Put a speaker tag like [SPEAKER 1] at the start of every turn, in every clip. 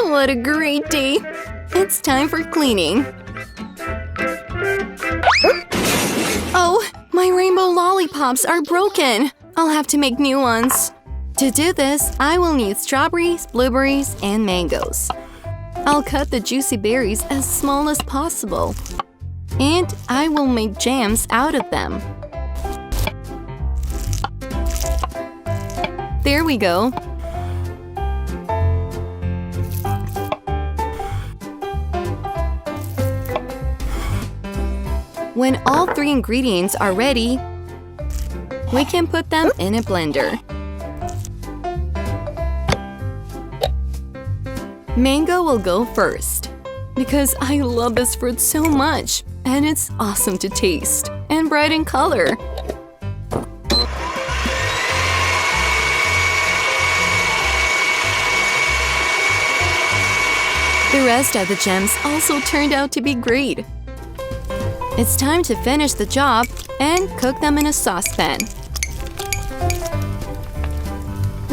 [SPEAKER 1] What a great day! It's time for cleaning. Oh, my rainbow lollipops are broken. I'll have to make new ones. To do this, I will need strawberries, blueberries, and mangoes. I'll cut the juicy berries as small as possible. And I will make jams out of them. There we go. When all 3 ingredients are ready, we can put them in a blender. Mango will go first, because I love this fruit so much, and it's awesome to taste and bright in color. The rest of the gems also turned out to be great. It's time to finish the job and cook them in a saucepan.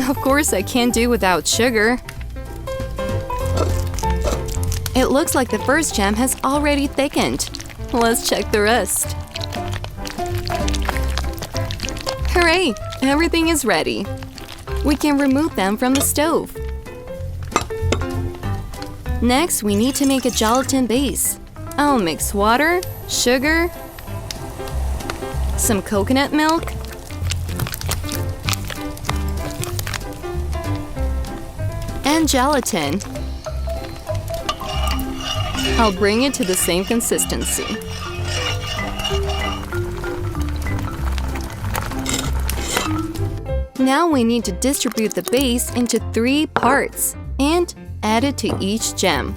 [SPEAKER 1] Of course, I can't do without sugar. It looks like the first gem has already thickened. Let's check the rest. Hooray! Everything is ready. We can remove them from the stove. Next, we need to make a gelatin base. I'll mix water, sugar, some coconut milk, and gelatin. I'll bring it to the same consistency. Now we need to distribute the base into 3 parts and add it to each gem.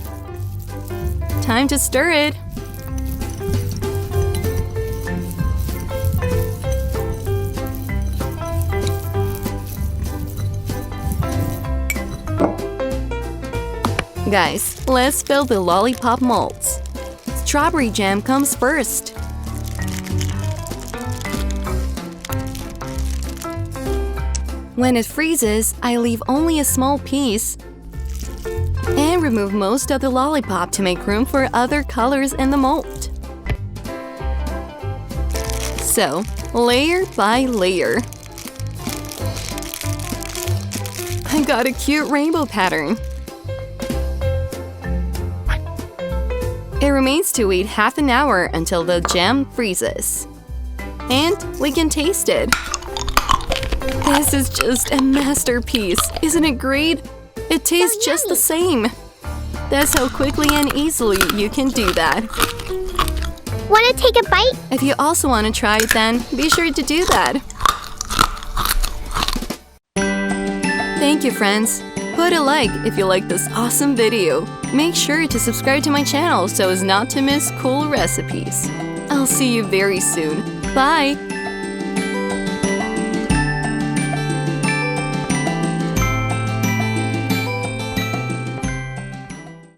[SPEAKER 1] Time to stir it. Guys, let's fill the lollipop molds. Strawberry jam comes first. When it freezes, I leave only a small piece and remove most of the lollipop to make room for other colors in the mold. So, layer by layer. I got a cute rainbow pattern. It remains to wait half an hour until the jam freezes. And we can taste it. This is just a masterpiece, isn't it great? It tastes just the same. That's how quickly and easily you can do that.
[SPEAKER 2] Want to take a bite?
[SPEAKER 1] If you also want to try it then, be sure to do that. Thank you, friends. Put a like if you like this awesome video. Make sure to subscribe to my channel so as not to miss cool recipes. I'll see you very soon. Bye!